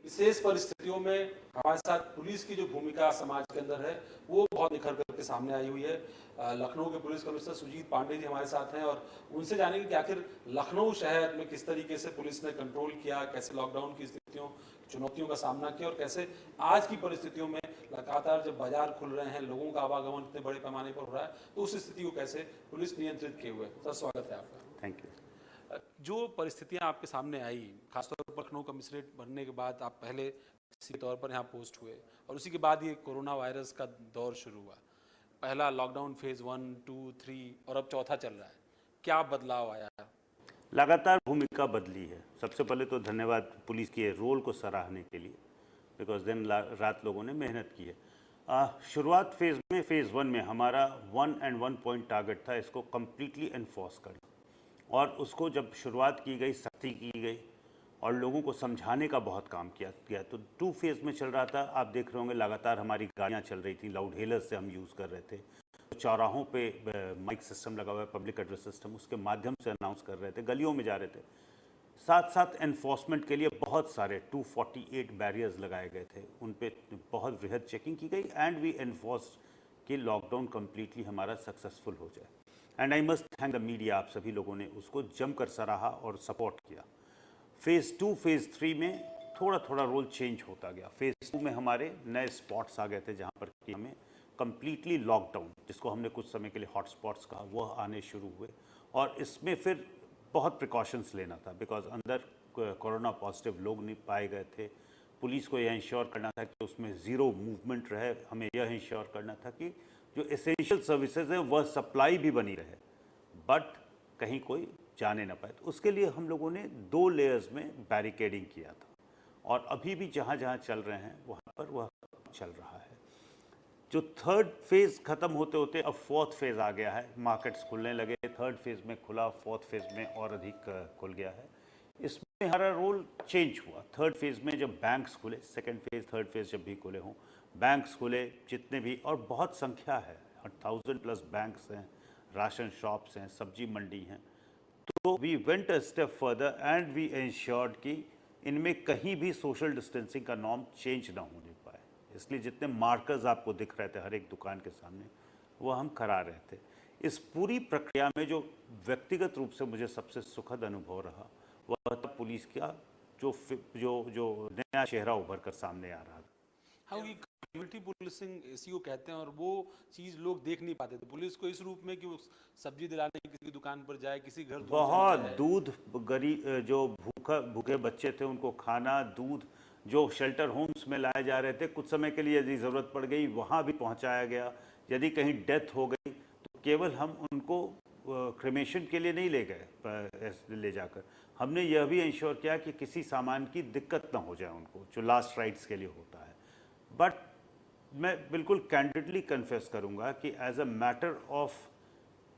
विशेष परिस्थितियों में हमारे साथ पुलिस की जो भूमिका समाज के अंदर है वो बहुत निखर करके सामने आई हुई है। लखनऊ के पुलिस कमिश्नर सुजीत पांडे जी हमारे साथ हैं और उनसे जानेंगे कि आखिर लखनऊ शहर में किस तरीके से पुलिस ने कंट्रोल किया, कैसे लॉकडाउन की स्थितियों चुनौतियों का सामना किया और कैसे आज की परिस्थितियों में लगातार जब बाजार खुल रहे हैं, लोगों का आवागमन इतने बड़े पैमाने पर हो रहा है, तो उस स्थिति को कैसे पुलिस नियंत्रित किए हुए। सर, स्वागत है आपका। Thank you. जो परिस्थितियां आपके सामने आई, खासतौर पर लखनऊ कमिश्नरेट बनने के बाद आप पहले किसी तौर पर यहाँ पोस्ट हुए और उसी के बाद ये कोरोना वायरस का दौर शुरू हुआ। पहला लॉकडाउन फेज 1, 2, 3 और अब चौथा चल रहा है। क्या बदलाव आया है? लगातार भूमिका बदली है। सबसे पहले तो धन्यवाद पुलिस के रोल को सराहने के लिए, बिकॉज दिन रात लोगों ने मेहनत की है। शुरुआत फेज़ 1 में हमारा 1 and 1 पॉइंट टारगेट था, इसको कम्प्लीटली इन्फोर्स करना। और उसको जब शुरुआत की गई, सख्ती की गई और लोगों को समझाने का बहुत काम किया गया। तो 2 फेज़ में चल रहा था। आप देख रहे होंगे लगातार हमारी गाड़ियाँ चल रही थी, लाउड हेलर्स से हम यूज़ कर रहे थे, चौराहों पे माइक सिस्टम लगा हुआ है, पब्लिक एड्रेस सिस्टम, उसके माध्यम से अनाउंस कर रहे थे, गलियों में जा रहे थे। साथ साथ एनफोर्समेंट के लिए बहुत सारे 248 बैरियर्स लगाए गए थे, उन पे बहुत वृहद चेकिंग की गई एंड वी एनफोर्स कि लॉकडाउन कम्प्लीटली हमारा सक्सेसफुल हो जाए। And I must thank the media, आप सभी लोगों ने उसको जमकर सराहा और सपोर्ट किया। फेज़ 2 फेज़ 3 में थोड़ा थोड़ा रोल चेंज होता गया। फेज़ 2 में हमारे नए स्पॉट्स आ गए थे जहाँ पर कि हमें कम्प्लीटली लॉकडाउन, जिसको हमने कुछ समय के लिए हॉट स्पॉट्स कहा, वह आने शुरू हुए। और इसमें फिर बहुत प्रिकॉशंस लेना था, बिकॉज अंदर कोरोना पॉजिटिव लोग नहीं पाए गए थे। पुलिस को यह इंश्योर करना था कि उसमें ज़ीरो मूवमेंट रहे। हमें यह इंश्योर करना था कि जो एसेंशियल सर्विसेज हैं वह सप्लाई भी बनी रहे, बट कहीं कोई जाने ना पाए। तो उसके लिए हम लोगों ने 2 लेयर्स में बैरिकेडिंग किया था और अभी भी जहाँ जहाँ चल रहे हैं वहाँ पर वह चल रहा है। जो 3rd फेज़ ख़त्म होते होते अब 4th फेज़ आ गया है। मार्केट्स खुलने लगे, 3rd फेज़ में खुला, 4th फेज़ में और अधिक खुल गया है। इसमें हमारा रोल चेंज हुआ। 3rd फेज़ में जब बैंक्स खुले, 2nd फेज़ 3rd फेज़ जब भी खुले हों, बैंक्स खुले जितने भी, और बहुत संख्या है, 1000+ बैंक्स हैं, राशन शॉप्स हैं, सब्जी मंडी हैं। तो we went a step further and we ensured कि इनमें कहीं भी सोशल डिस्टेंसिंग का नॉर्म चेंज ना होने पाए। इसलिए जितने मार्कर्स आपको दिख रहे थे हर एक दुकान के सामने, वो हम करा रहे थे। इस पूरी प्रक्रिया में जो व्यक्तिगत रूप से मुझे सबसे सुखद अनुभव रहा वह था पुलिस का जो जो जो नया चेहरा उभर कर सामने आ रहा था। हाँ, ये कम्युनिटी पुलिसिंग इसी को कहते हैं और वो चीज़ लोग देख नहीं पाते थे पुलिस को इस रूप में कि वो सब्जी दिलाने किसी की दुकान पर जाए, किसी घर बहुत दूध, गरीब जो भूखे बच्चे थे उनको खाना, दूध जो शेल्टर होम्स में लाए जा रहे थे, कुछ समय के लिए यदि ज़रूरत पड़ गई वहाँ भी पहुँचाया गया। यदि कहीं डेथ हो गई तो केवल हम उनको क्रेमेशन के लिए नहीं ले गए ले जाकर, हमने यह भी इंश्योर किया कि किसी सामान की दिक्कत ना हो जाए उनको, जो लास्ट राइट्स के लिए होता है। बट मैं बिल्कुल कैंडिडली कन्फेस करूँगा कि as a matter of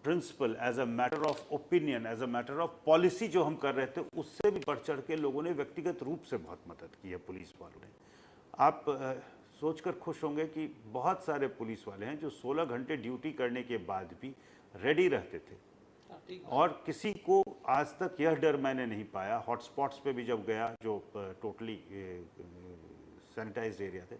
principle, as a matter of opinion, as a matter of policy जो हम कर रहे थे, उससे भी बढ़ चढ़ के लोगों ने व्यक्तिगत रूप से बहुत मदद की है पुलिस वालों ने। आप सोचकर खुश होंगे कि बहुत सारे पुलिस वाले हैं जो 16 घंटे ड्यूटी करने के बाद भी रेडी रहते थे और किसी को आज तक यह डर मैंने नहीं पाया। हॉटस्पॉट्स पे भी जब गया, जो टोटली सैनिटाइज्ड एरिया थे,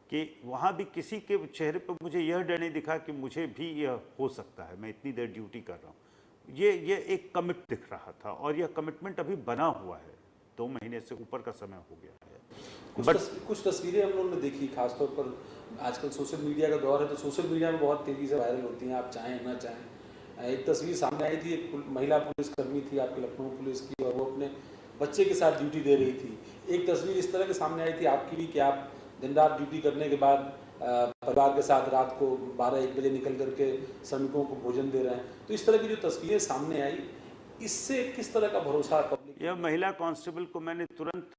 कि वहाँ भी किसी के चेहरे पर मुझे यह डर नहीं दिखा कि मुझे भी यह हो सकता है, मैं इतनी देर ड्यूटी कर रहा हूँ। ये एक कमिट दिख रहा था और यह कमिटमेंट अभी बना हुआ है, 2 महीने से ऊपर का समय हो गया है। कुछ तस्वीरें हम लोगों ने देखी, खासतौर पर आजकल सोशल मीडिया का दौर है तो सोशल मीडिया में बहुत तेज़ी से वायरल होती हैं, आप चाहें ना चाहें। एक तस्वीर सामने आई थी, एक महिला पुलिसकर्मी थी आपकी लखनऊ पुलिस की और वो अपने बच्चे के साथ ड्यूटी दे रही थी। एक तस्वीर इस तरह के सामने आई थी आपकी भी कि आप दिन रात ड्यूटी करने के बाद परिवार के साथ रात को 12-1 बजे निकल करके श्रमिकों को भोजन दे रहे हैं। तो इस तरह की जो तस्वीरें सामने आई, इससे किस तरह का भरोसा पब्लिक? यह महिला कांस्टेबल को मैंने तुरंत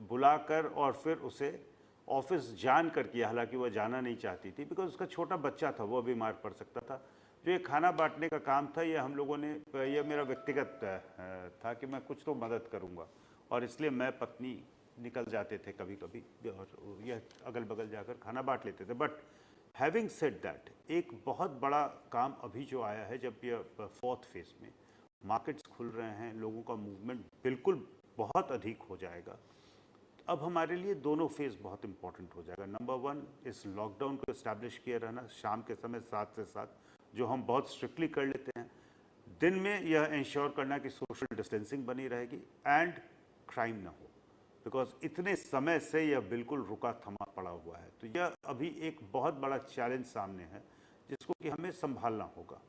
बुलाकर और फिर उसे ऑफिस जान कर किया, हालांकि वह जाना नहीं चाहती थी, बिकॉज उसका छोटा बच्चा था, वह बीमार पड़ सकता था। जो ये खाना बांटने का काम था, यह हम लोगों ने, यह मेरा व्यक्तिगत था कि मैं कुछ तो मदद करूँगा, और इसलिए मैं पत्नी निकल जाते थे कभी कभी और यह अगल बगल जाकर खाना बांट लेते थे। बट हैविंग सेड दैट, एक बहुत बड़ा काम अभी जो आया है, जब यह 4th फेज़ में मार्केट्स खुल रहे हैं, लोगों का मूवमेंट बिल्कुल बहुत अधिक हो जाएगा, अब हमारे लिए दोनों फेज़ बहुत इंपॉर्टेंट हो जाएगा। नंबर 1, इस लॉकडाउन को इस्टेब्लिश किए रहना, शाम के समय 7 से 7, जो हम बहुत स्ट्रिक्टली कर लेते हैं। दिन में यह इंश्योर करना कि सोशल डिस्टेंसिंग बनी रहेगी एंड क्राइम ना हो, बिकॉज इतने समय से यह बिल्कुल रुका थमा पड़ा हुआ है। तो यह अभी एक बहुत बड़ा चैलेंज सामने है जिसको कि हमें संभालना होगा।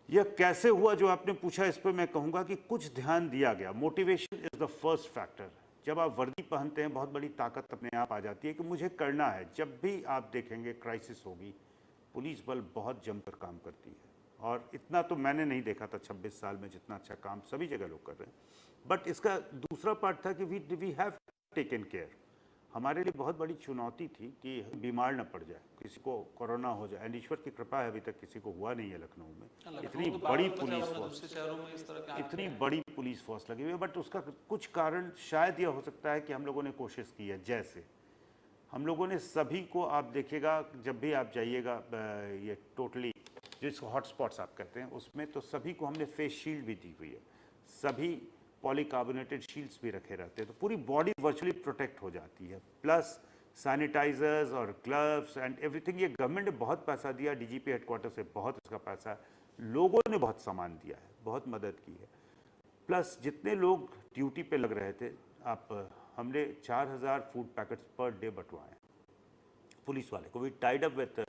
यह कैसे हुआ जो आपने पूछा, इस पर मैं कहूँगा कि कुछ ध्यान दिया गया। Motivation is the first factor. जब आप वर्दी पहनते हैं बहुत बड़ी ताकत अपने आप आ जाती है कि मुझे करना है। जब भी आप देखेंगे क्राइसिस होगी, पुलिस बल बहुत जमकर काम करती है, और इतना तो मैंने नहीं देखा था 26 साल में जितना अच्छा काम सभी जगह लोग कर रहे हैं। बट इसका दूसरा पार्ट था कि वी हैव टेकन केयर। हमारे लिए बहुत बड़ी चुनौती थी कि बीमार न पड़ जाए, किसी को कोरोना हो जाए। एंड ईश्वर की कृपा है अभी तक किसी को हुआ नहीं है लखनऊ में। इतनी बड़ी पुलिस फोर्स, इतनी बड़ी पुलिस फोर्स लगी हुई है। बट उसका कुछ कारण शायद यह हो सकता है कि हम लोगों ने कोशिश की है। जैसे हम लोगों ने सभी को, आप देखिएगा जब भी आप जाइएगा ये टोटली जिसको हॉटस्पॉट्स आप कहते हैं उसमें, तो सभी को हमने फेस शील्ड भी दी हुई है। सभी पॉलीकार्बोनेटेड शील्ड्स भी रखे रहते हैं, तो पूरी बॉडी वर्चुअली प्रोटेक्ट हो जाती है। प्लस सैनिटाइजर्स और ग्लव्स एंड एवरीथिंग। ये गवर्नमेंट ने बहुत पैसा दिया, डीजीपी हेडक्वार्टर से बहुत इसका पैसा है, लोगों ने बहुत सामान दिया है, बहुत मदद की है। प्लस जितने लोग ड्यूटी पे लग रहे थे, हमने 4000 फूड पैकेट्स पर डे बंटवाए पुलिस वाले को। We tied up with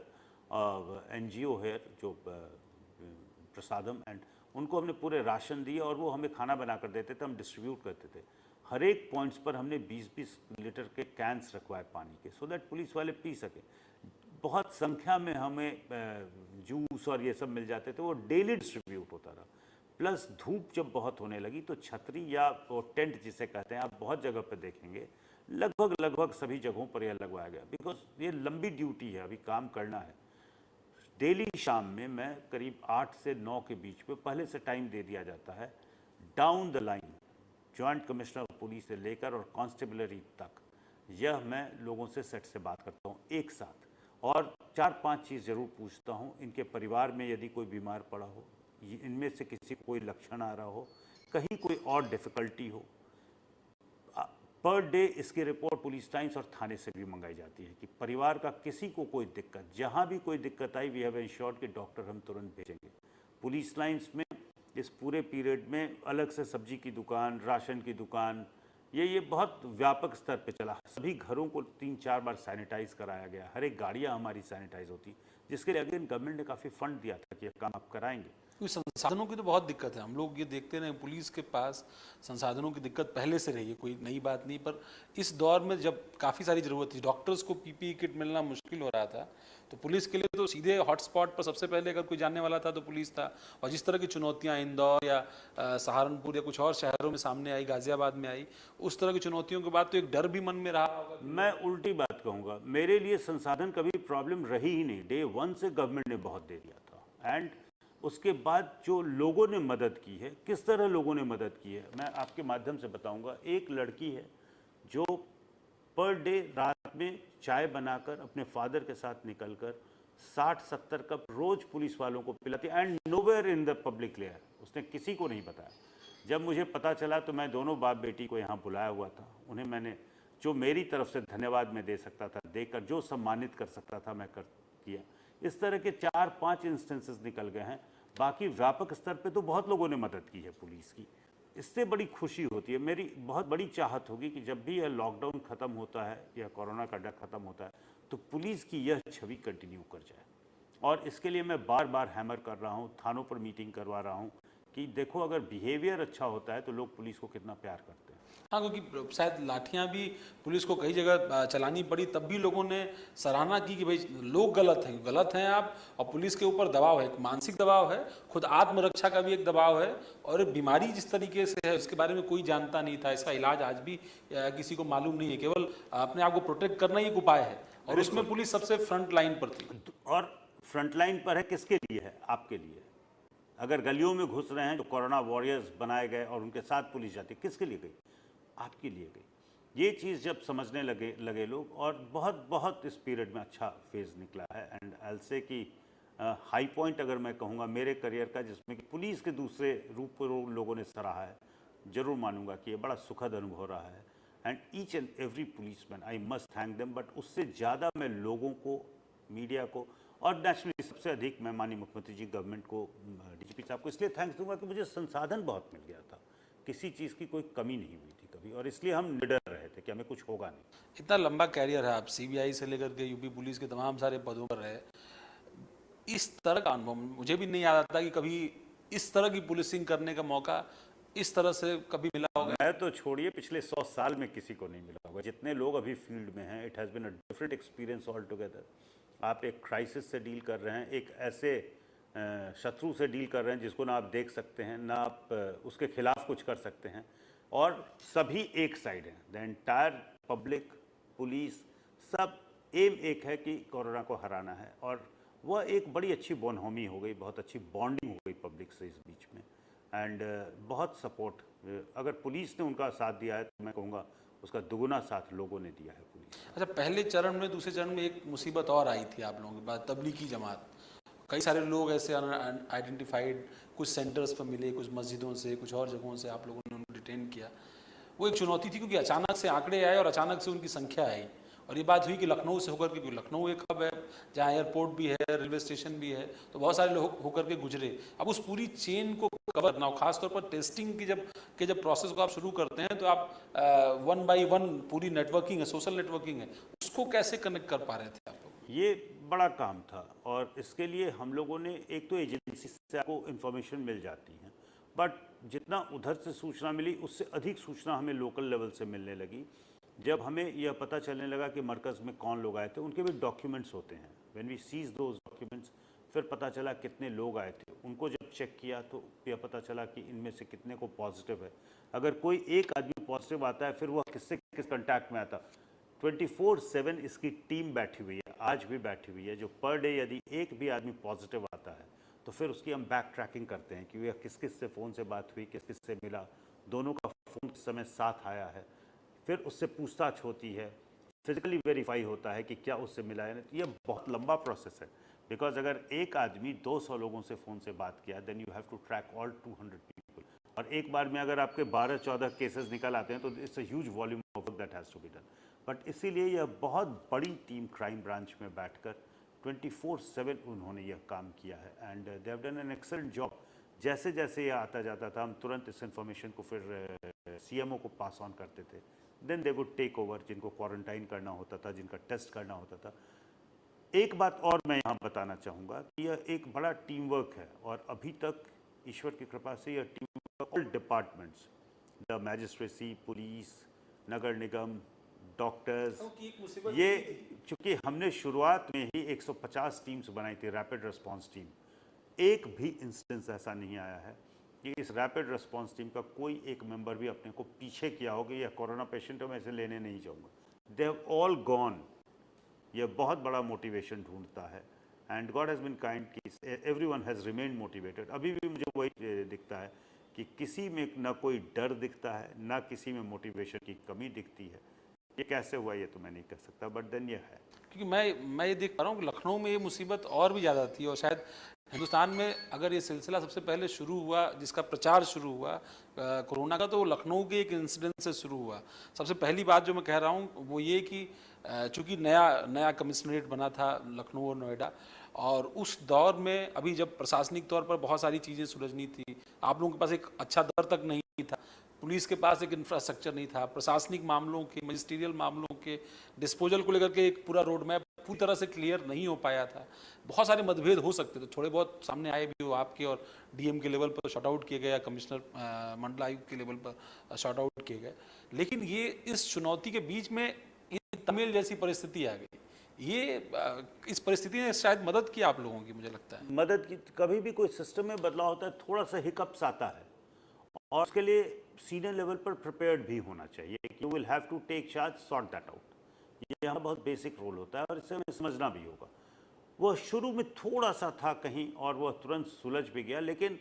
NGO है जो प्रसादम, एंड उनको हमने पूरे राशन दिए और वो हमें खाना बना कर देते थे, हम डिस्ट्रीब्यूट करते थे। हर एक पॉइंट्स पर हमने 20-20 लीटर के कैंस रखवाए पानी के, सो दैट पुलिस वाले पी सके। बहुत संख्या में हमें जूस और ये सब मिल जाते थे, वो डेली डिस्ट्रीब्यूट होता रहा। प्लस धूप जब बहुत होने लगी तो छतरी या वो टेंट जिसे कहते हैं, आप बहुत जगह पर देखेंगे, लगभग सभी जगहों पर यह लगवाया गया। बिकॉज ये लंबी ड्यूटी है, अभी काम करना है। डेली शाम में मैं करीब 8 से 9 के बीच में पहले से टाइम दे दिया जाता है, down the line joint commissioner police से लेकर और कांस्टेबलरी तक, यह मैं लोगों से सेट से बात करता हूँ एक साथ, और 4-5 चीज़ ज़रूर पूछता हूँ। इनके परिवार में यदि कोई बीमार पड़ा हो, इनमें से किसी को कोई लक्षण आ रहा हो, कहीं कोई और डिफ़िकल्टी हो, पर डे इसकी रिपोर्ट पुलिस लाइन्स और थाने से भी मंगाई जाती है कि परिवार का किसी को कोई दिक्कत, जहां भी कोई दिक्कत आई, वी हैव इंश्योर्ड कि डॉक्टर हम तुरंत भेजेंगे। पुलिस लाइन्स में इस पूरे पीरियड में अलग से सब्जी की दुकान, राशन की दुकान, ये बहुत व्यापक स्तर पे चला। सभी घरों को 3-4 बार सैनिटाइज कराया गया, हर एक गाड़ियाँ हमारी सैनिटाइज होती, जिसके लिए अगेन गवर्नमेंट ने काफ़ी फंड दिया था कि यह काम आप कराएंगे। क्योंकि संसाधनों की तो बहुत दिक्कत है। हम लोग ये देखते रहे, पुलिस के पास संसाधनों की दिक्कत पहले से रही है, कोई नई बात नहीं। पर इस दौर में जब काफ़ी सारी ज़रूरत थी, डॉक्टर्स को PPE किट मिलना मुश्किल हो रहा था, तो पुलिस के लिए तो सीधे हॉटस्पॉट पर सबसे पहले अगर कोई जानने वाला था तो पुलिस था। और जिस तरह की चुनौतियाँ इंदौर या सहारनपुर या कुछ और शहरों में सामने आई, गाजियाबाद में आई, उस तरह की चुनौतियों के बाद तो एक डर भी मन में रहा होगा। मैं उल्टी बात कहूँगा, मेरे लिए संसाधन कभी प्रॉब्लम रही ही नहीं। डे 1 से गवर्नमेंट ने बहुत दे दिया था। एंड उसके बाद जो लोगों ने मदद की है, किस तरह लोगों ने मदद की है, मैं आपके माध्यम से बताऊंगा। एक लड़की है जो पर डे रात में चाय बनाकर अपने फादर के साथ निकलकर 60-70 कप रोज पुलिस वालों को पिलाती, and nowhere in the public layer. उसने किसी को नहीं बताया। जब मुझे पता चला तो मैं दोनों बाप बेटी को यहाँ बुलाया हुआ था। उन्हें मैंने जो मेरी तरफ से धन्यवाद मैं दे सकता था देकर, जो सम्मानित कर सकता था मैं किया। इस तरह के 4-5 इंस्टेंसेस निकल गए हैं। बाकी व्यापक स्तर पे तो बहुत लोगों ने मदद की है पुलिस की, इससे बड़ी खुशी होती है। मेरी बहुत बड़ी चाहत होगी कि जब भी यह लॉकडाउन ख़त्म होता है या कोरोना का डर ख़त्म होता है, तो पुलिस की यह छवि कंटिन्यू कर जाए। और इसके लिए मैं बार बार हैमर कर रहा हूँ, थानों पर मीटिंग करवा रहा हूँ कि देखो अगर बिहेवियर अच्छा होता है तो लोग पुलिस को कितना प्यार करते हैं। हाँ, क्योंकि शायद लाठियाँ भी पुलिस को कई जगह चलानी पड़ी, तब भी लोगों ने सराहना की कि भाई लोग गलत हैं आप, और पुलिस के ऊपर दबाव है, एक मानसिक दबाव है, खुद आत्मरक्षा का भी एक दबाव है, और बीमारी जिस तरीके से है उसके बारे में कोई जानता नहीं था। इसका इलाज आज भी किसी को मालूम नहीं है। केवल अपने आप को प्रोटेक्ट करना ही एक उपाय है, और उसमें पुलिस सबसे फ्रंट लाइन पर थी। और फ्रंट लाइन पर है किसके लिए है? आपके लिए। अगर गलियों में घुस रहे हैं जो कोरोना वॉरियर्स बनाए गए और उनके साथ पुलिस जाती, किसके लिए गई? आपके लिए गई। ये चीज़ जब समझने लगे लोग, और बहुत इस पीरियड में अच्छा फेज़ निकला है। एंड आई से कि हाई पॉइंट अगर मैं कहूँगा मेरे करियर का, जिसमें कि पुलिस के दूसरे रूप पर लोगों ने सराहा है, ज़रूर मानूंगा कि ये बड़ा सुखद अनुभव रहा है। And each and every policeman I must thank them, but उससे ज़्यादा मैं लोगों को, मीडिया को और नेशनली सबसे अधिक मैं माननीय मुख्यमंत्री जी, गवर्नमेंट को, डीजीपी साहब को इसलिए थैंक्स दूंगा कि मुझे संसाधन बहुत मिल गया था, किसी चीज़ की कोई कमी नहीं हुई थी कभी, और इसलिए हम निडर रहे थे कि हमें कुछ होगा नहीं। इतना लंबा कैरियर है, आप सीबीआई से लेकर के यूपी पुलिस के तमाम सारे पदों पर रहे, इस तरह का अनुभव मुझे भी नहीं याद आता कि कभी इस तरह की पुलिसिंग करने का मौका इस तरह से कभी मिला होगा। मैं तो छोड़िए, पिछले 100 साल में किसी को नहीं मिला होगा, जितने लोग अभी फील्ड में हैं। It has been a different experience altogether. आप एक क्राइसिस से डील कर रहे हैं, एक ऐसे शत्रु से डील कर रहे हैं जिसको ना आप देख सकते हैं, ना आप उसके खिलाफ कुछ कर सकते हैं, और सभी एक साइड हैं। द एंटायर पब्लिक, पुलिस, सब एम एक है कि कोरोना को हराना है, और वह एक बड़ी अच्छी बोनहोमी हो गई, बहुत अच्छी बॉन्डिंग हो गई पब्लिक से इस बीच में, एंड बहुत सपोर्ट। अगर पुलिस ने उनका साथ दिया है तो मैं कहूँगा उसका दुगुना साथ लोगों ने दिया है पुलिस। अच्छा, पहले चरण में, दूसरे चरण में एक मुसीबत और आई थी आप लोगों के पास, तबलीगी जमात। कई सारे लोग ऐसे आइडेंटिफाइड कुछ सेंटर्स पर मिले, कुछ मस्जिदों से, कुछ और जगहों से आप लोगों ने उनको डिटेन किया। वो एक चुनौती थी क्योंकि अचानक से आंकड़े आए और अचानक से उनकी संख्या आई, और ये बात हुई कि लखनऊ से होकर के, क्योंकि लखनऊ एक हब है जहाँ एयरपोर्ट भी है, रेलवे स्टेशन भी है, तो बहुत सारे लोग होकर के गुजरे। अब उस पूरी चेन को कवर करना, खासतौर पर टेस्टिंग की जब प्रोसेस को आप शुरू करते हैं तो आप 1 बाई 1 पूरी नेटवर्किंग है, सोशल नेटवर्किंग है, उसको कैसे कनेक्ट कर पा रहे थे आप लोग? ये बड़ा काम था, और इसके लिए हम लोगों ने, एक तो एजेंसी से आपको इन्फॉर्मेशन मिल जाती है, बट जितना उधर से सूचना मिली उससे अधिक सूचना हमें लोकल लेवल से मिलने लगी। जब हमें यह पता चलने लगा कि मरकज़ में कौन लोग आए थे, उनके भी डॉक्यूमेंट्स होते हैं। When we seize those documents, फिर पता चला कितने लोग आए थे, उनको जब चेक किया तो यह पता चला कि इनमें से कितने को पॉजिटिव है। अगर कोई एक आदमी पॉजिटिव आता है, फिर वह किससे किस कॉन्टैक्ट में आता, 24/7 इसकी टीम बैठी हुई है, आज भी बैठी हुई है, जो पर डे यदि एक भी आदमी पॉजिटिव आता है तो फिर उसकी हम बैक ट्रैकिंग करते हैं कि वह किस किस से फ़ोन से बात हुई, किस किस से मिला, दोनों का फ़ोन किस समय साथ आया है, फिर उससे पूछताछ होती है, फिजिकली वेरीफाई होता है कि क्या उससे मिला है। तो यह बहुत लंबा प्रोसेस है, बिकॉज अगर एक आदमी 200 लोगों से फ़ोन से बात किया, then you have to track all 200 people, और एक बार में अगर आपके 12-14 केसेस निकल आते हैं तो it's a huge volume of work that has to be done. But इसीलिए यह बहुत बड़ी टीम क्राइम ब्रांच में बैठकर 24/7 उन्होंने यह काम किया है, and they have done an excellent job. जैसे जैसे यह आता जाता था, हम तुरंत इस इन्फॉर्मेशन को फिर सीएमओ को पास ऑन करते थे, then they would take over, जिनको क्वारंटाइन करना होता था, जिनका टेस्ट करना होता था। एक बात और मैं यहाँ बताना चाहूँगा कि यह एक बड़ा टीम वर्क है, और अभी तक ईश्वर की कृपा से यह team work all departments, the magistracy, police, नगर निगम, डॉक्टर्स, ये चूँकि हमने शुरुआत में ही 150 टीम्स बनाई थी, रैपिड रिस्पांस टीम, एक भी इंस्टेंस ऐसा नहीं आया है कि इस रैपिड रिस्पांस टीम का कोई एक मेंबर भी अपने को पीछे किया हो कि यह कोरोना पेशेंट है, मैं इसे लेने नहीं जाऊँगा। They have all gone. यह बहुत बड़ा मोटिवेशन ढूंढता है, and God has been kind कि एवरीवन हैज़ रिमेन्ड मोटिवेटेड। अभी भी मुझे वही दिखता है कि किसी में ना कोई डर दिखता है, ना किसी में मोटिवेशन की कमी दिखती है। ये कैसे हुआ ये तो मैं नहीं कह सकता, बट देन ये है। क्योंकि मैं ये देख पा रहा हूँ कि लखनऊ में ये मुसीबत और भी ज़्यादा थी, और शायद हिंदुस्तान में अगर ये सिलसिला सबसे पहले शुरू हुआ, जिसका प्रचार शुरू हुआ कोरोना का, तो वो लखनऊ के एक इंसिडेंट से शुरू हुआ। सबसे पहली बात जो मैं कह रहा हूँ वो ये कि चूँकि नया कमिश्नरेट बना था लखनऊ और नोएडा, और उस दौर में अभी जब प्रशासनिक तौर पर बहुत सारी चीज़ें सुलझनी थी, आप लोगों के पास एक अच्छा दर तक नहीं था, पुलिस के पास एक इंफ्रास्ट्रक्चर नहीं था, प्रशासनिक मामलों के, मजिस्ट्रियल मामलों के डिस्पोजल को लेकर के एक पूरा रोड मैप पूरी तरह से क्लियर नहीं हो पाया था। बहुत सारे मतभेद हो सकते थे, थोड़े बहुत सामने आए भी हो, आपके और डीएम के लेवल पर शॉर्ट आउट किए गए, या कमिश्नर मंडलायुक्त के लेवल पर शॉर्ट आउट किए गए। लेकिन ये इस चुनौती के बीच में तमिल जैसी परिस्थिति आ गई। ये इस परिस्थिति ने शायद मदद की आप लोगों की, मुझे लगता है। मदद की, कभी भी कोई सिस्टम में बदलाव होता है, थोड़ा सा हिकअप्स आता है, और उसके लिए सीनियर लेवल पर प्रिपेयर्ड भी होना चाहिए। You will have to take charge, sort that out. ये यहाँ बहुत बेसिक रोल होता है, और इससे हमें समझना भी होगा। वह शुरू में थोड़ा सा था कहीं, और वह तुरंत सुलझ भी गया, लेकिन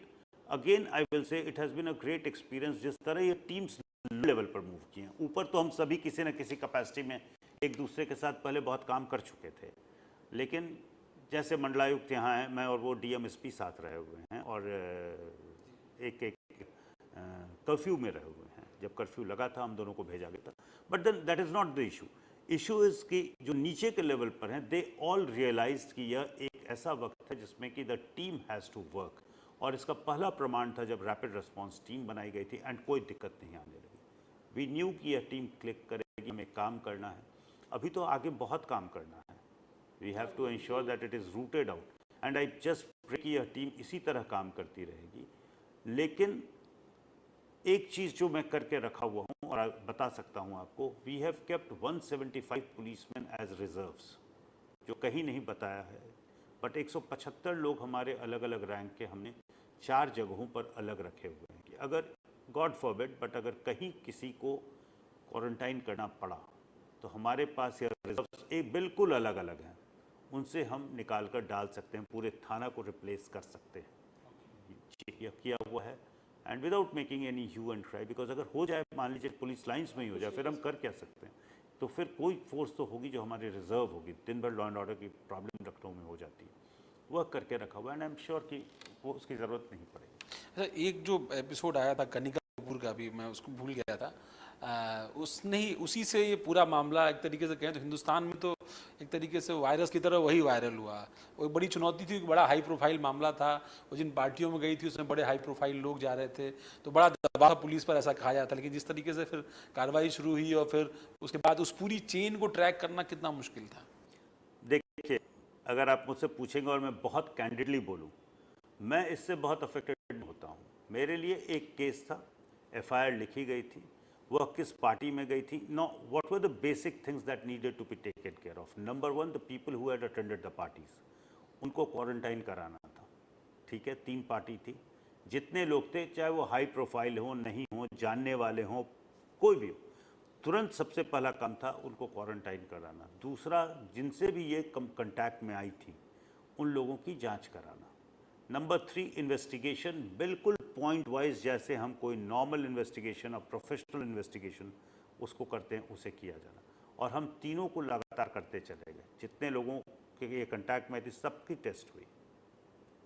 again I will say it has been a great experience, जिस तरह ये टीम्स लेवल पर मूव किए हैं। ऊपर तो हम सभी किसी न किसी कैपेसिटी में एक दूसरे के साथ पहले बहुत काम कर चुके थे, लेकिन जैसे मंडलायुक्त यहाँ हैं, मैं और वो डीएमएसपी साथ रहे हुए हैं, और एक कर्फ्यू में रहे हुए हैं, जब कर्फ्यू लगा था हम दोनों को भेजा गया था, but then that is not the issue. Issue is कि जो नीचे के लेवल पर हैं दे ऑल रियलाइज कि यह एक ऐसा वक्त है जिसमें कि the team has to work, और इसका पहला प्रमाण था जब रैपिड रिस्पॉन्स टीम बनाई गई थी एंड कोई दिक्कत नहीं आने लगी। वी न्यू कि यह टीम क्लिक करेगी, हमें काम करना है, अभी तो आगे बहुत काम करना है। We have to ensure that it is rooted out and I just pray कि यह टीम इसी तरह काम करती रहेगी। लेकिन एक चीज़ जो मैं करके रखा हुआ हूँ और बता सकता हूँ आपको, we have kept 175 policeman as reserves, जो कहीं नहीं बताया है, बट 175 लोग हमारे अलग अलग रैंक के हमने 4 जगहों पर अलग रखे हुए हैं कि अगर गॉड फॉरबिड बट अगर कहीं किसी को क्वारंटाइन करना पड़ा तो हमारे पास ये रिजर्व्स एक बिल्कुल अलग अलग हैं, उनसे हम निकाल कर डाल सकते हैं, पूरे थाना को रिप्लेस कर सकते हैं। यह किया हुआ है and without making any hue and cry, because अगर हो जाए, मान लीजिए पुलिस लाइंस में ही हो जाए, फिर हम कर क्या सकते हैं? तो फिर कोई फोर्स तो होगी जो हमारी रिजर्व होगी, दिन भर लॉ एंड ऑर्डर की प्रॉब्लम लखनऊ में हो जाती है, वह करके रखा हुआ है एंड आई एम श्योर कि वो उसकी ज़रूरत नहीं पड़ेगी। अच्छा, एक जो एपिसोड आया था कनिका कपूर का, भी मैं उसको भूल गया था, उसने ही, उसी से ये पूरा मामला एक तरीके से कहें तो हिंदुस्तान में तो एक तरीके से वायरस की तरह वही वायरल हुआ। वो एक बड़ी चुनौती थी, बड़ा हाई प्रोफाइल मामला था, वो जिन पार्टियों में गई थी उसमें बड़े हाई प्रोफाइल लोग जा रहे थे, तो बड़ा दबाव था पुलिस पर, ऐसा कहा जाता। लेकिन जिस तरीके से फिर कार्रवाई शुरू हुई और फिर उसके बाद उस पूरी चेन को ट्रैक करना कितना मुश्किल था। देखिए, अगर आप मुझसे पूछेंगे और मैं बहुत कैंडिडली बोलूँ, मैं इससे बहुत अफेक्टेड होता हूँ। मेरे लिए एक केस था, एफआईआर लिखी गई थी, वह किस पार्टी में गई थी, know what were the basic things that needed to be taken care of. Number 1, the people who had attended the parties, उनको क्वारंटाइन कराना था। ठीक है, 3 पार्टी थी, जितने लोग थे, चाहे वो हाई प्रोफाइल हो, नहीं हो, जानने वाले हों, कोई भी हो, तुरंत सबसे पहला काम था उनको क्वारंटाइन कराना। दूसरा, जिनसे भी ये कंटैक्ट में आई थी उन लोगों की जांच कराना। नंबर 3, इन्वेस्टिगेशन बिल्कुल पॉइंट वाइज, जैसे हम कोई नॉर्मल इन्वेस्टिगेशन और प्रोफेशनल इन्वेस्टिगेशन उसको करते हैं, उसे किया जाना। और हम तीनों को लगातार करते चले गए। जितने लोगों के ये कंटैक्ट में थी सबकी टेस्ट हुई,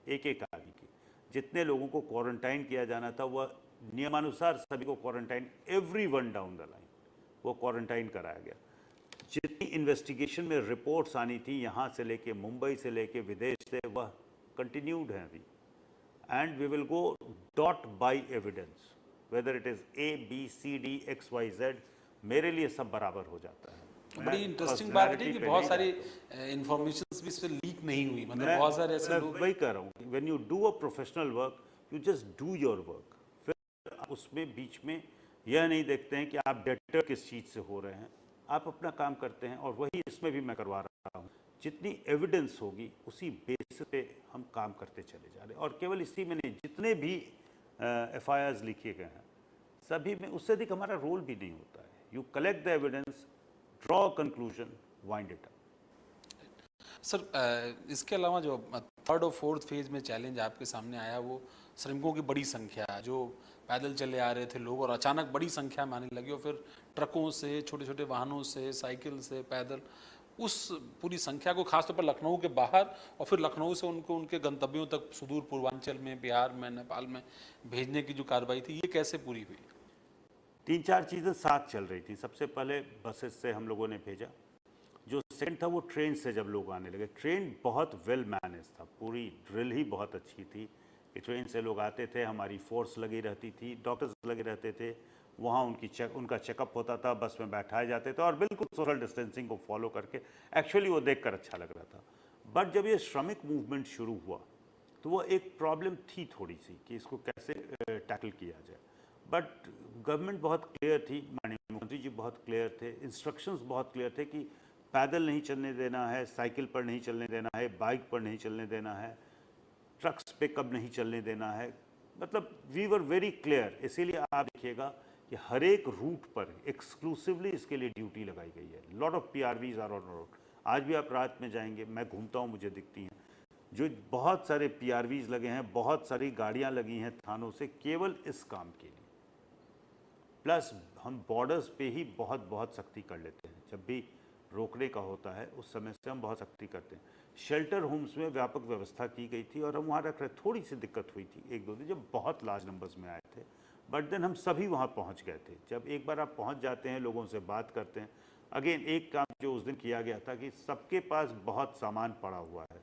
एक एक आदमी की। जितने लोगों को क्वारंटाइन किया जाना था वह नियमानुसार सभी को quarantine, everyone down the line वो क्वारंटाइन कराया गया। जितनी इन्वेस्टिगेशन में रिपोर्ट्स आनी थी यहाँ से लेके, मुंबई से लेके, विदेश से, वह कंटिन्यूड है अभी। And we will go dot by evidence, whether it is A, B, C, D, X, Y, Z, मेरे लिए सब बराबर हो जाता है। बड़ी इंटरेस्टिंग बात है कि बहुत सारी इंफॉर्मेशन भी इससे लीक नहीं हुई, मतलब बहुत सारे ऐसे लोग। वही कह रहा हूँ, when you do a professional work, you just do your work. फिर उसमें बीच में यह नहीं देखते हैं कि आप डेटर किस चीज़ से हो रहे हैं, आप अपना काम करते हैं। और वही इसमें भी मैं करवा रहा हूँ, जितनी एविडेंस होगी उसी बेसिस पे हम काम करते चले जा रहे हैं। और केवल इसी में नहीं, जितने भी FIRs लिखे गए हैं सभी में उससे अधिक हमारा रोल भी नहीं होता है। You collect the evidence, draw conclusion, wind it up. Sir, इसके अलावा जो 3rd और 4th फेज में चैलेंज आपके सामने आया, वो श्रमिकों की बड़ी संख्या जो पैदल चले आ रहे थे लोग, और अचानक बड़ी संख्या में आने लगी, और फिर ट्रकों से, छोटे छोटे वाहनों से, साइकिल से, पैदल, उस पूरी संख्या को खासतौर पर लखनऊ के बाहर और फिर लखनऊ से उनको उनके गंतव्यों तक सुदूर पूर्वांचल में, बिहार में, नेपाल में भेजने की जो कार्रवाई थी, ये कैसे पूरी हुई? 3-4 चीज़ें साथ चल रही थी। सबसे पहले बसेस से हम लोगों ने भेजा। जो सेकंड था वो ट्रेन से जब लोग आने लगे। ट्रेन बहुत वेल मैनेज था, पूरी ड्रिल ही बहुत अच्छी थी कि ट्रेन से लोग आते थे, हमारी फोर्स लगी रहती थी, डॉक्टर्स लगे रहते थे, वहाँ उनका चेकअप होता था, बस में बैठाए जाते थे और बिल्कुल सोशल डिस्टेंसिंग को फॉलो करके। एक्चुअली वो देखकर अच्छा लग रहा था। बट जब ये श्रमिक मूवमेंट शुरू हुआ तो वो एक प्रॉब्लम थी थोड़ी सी कि इसको कैसे टैकल किया जाए। बट गवर्नमेंट बहुत क्लियर थी, माननीय मुख्यमंत्री जी बहुत क्लियर थे, इंस्ट्रक्शंस बहुत क्लियर थे कि पैदल नहीं चलने देना है, साइकिल पर नहीं चलने देना है, बाइक पर नहीं चलने देना है, ट्रक्स पे कब नहीं चलने देना है। मतलब वी वर वेरी क्लियर। इसीलिए आप देखिएगा कि हर एक रूट पर एक्सक्लूसिवली इसके लिए ड्यूटी लगाई गई है। Lot of PRVs are on road. आज भी आप रात में जाएंगे, मैं घूमता हूँ, मुझे दिखती हैं जो बहुत सारे PRVs लगे हैं, बहुत सारी गाड़ियाँ लगी हैं थानों से केवल इस काम के लिए। प्लस हम बॉर्डर्स पे ही बहुत सख्ती कर लेते हैं। जब भी रोकने का होता है उस समय से हम बहुत सख्ती करते हैं। शेल्टर होम्स में व्यापक व्यवस्था की गई थी और हम वहाँ रख रहे। थोड़ी सी दिक्कत हुई थी 1-2 दिन, जब बहुत लार्ज नंबर्स में आए थे, बट देन हम सभी वहाँ पहुँच गए थे। जब एक बार आप पहुँच जाते हैं, लोगों से बात करते हैं, अगेन एक काम जो उस दिन किया गया था कि सबके पास बहुत सामान पड़ा हुआ है,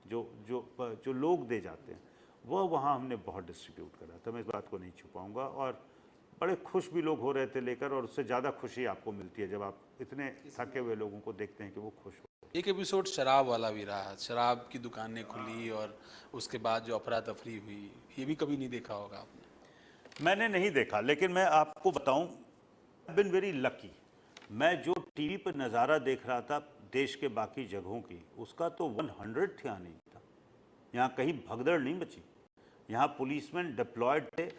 जो लोग दे जाते हैं, वह वहाँ हमने बहुत डिस्ट्रीब्यूट करा था। मैं इस बात को नहीं छुपाऊंगा, और बड़े खुश भी लोग हो रहे थे लेकर, और उससे ज़्यादा खुशी आपको मिलती है जब आप इतने थके हुए लोगों को देखते हैं कि वो खुश हो। एक एपिसोड शराब वाला भी रहा, शराब की दुकानें खुली और उसके बाद जो अफरा तफरी हुई, ये भी कभी नहीं देखा होगा आपने। मैंने नहीं देखा, लेकिन मैं आपको बताऊं, आई बिन वेरी लकी। मैं जो टीवी पर नज़ारा देख रहा था देश के बाकी जगहों की, उसका तो 100 यहाँ नहीं था। यहाँ कहीं भगदड़ नहीं बची, यहाँ पुलिसमैन डिप्लॉयड थे।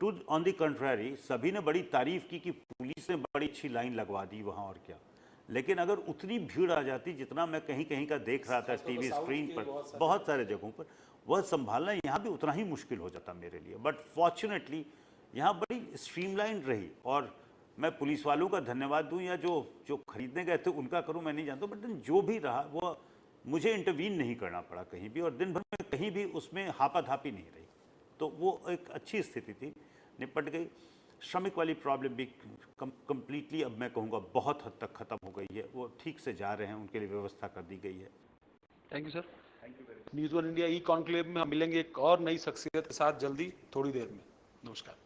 टू ऑन द कंट्रारी, सभी ने बड़ी तारीफ की कि पुलिस ने बड़ी अच्छी लाइन लगवा दी वहाँ, और क्या। लेकिन अगर उतनी भीड़ आ जाती जितना मैं कहीं कहीं का देख रहा था टीवी स्क्रीन पर, बहुत सारे जगहों पर, वह संभालना यहाँ भी उतना ही मुश्किल हो जाता मेरे लिए। बट फॉर्चुनेटली यहाँ बड़ी स्ट्रीमलाइन रही, और मैं पुलिस वालों का धन्यवाद दूं या जो खरीदने गए थे उनका करूं, मैं नहीं जानता, बट जो भी रहा वो मुझे इंटरवीन नहीं करना पड़ा कहीं भी, और दिन भर में कहीं भी उसमें हापाधापी नहीं रही। तो वो एक अच्छी स्थिति थी, निपट गई। श्रमिक वाली प्रॉब्लम भी कंप्लीटली, अब मैं कहूँगा बहुत हद तक ख़त्म हो गई है, वो ठीक से जा रहे हैं, उनके लिए व्यवस्था कर दी गई है। Thank you sir. Thank you. News one India e conclave में हम मिलेंगे एक और नई शख्सियत के साथ जल्दी, थोड़ी देर में। नमस्कार।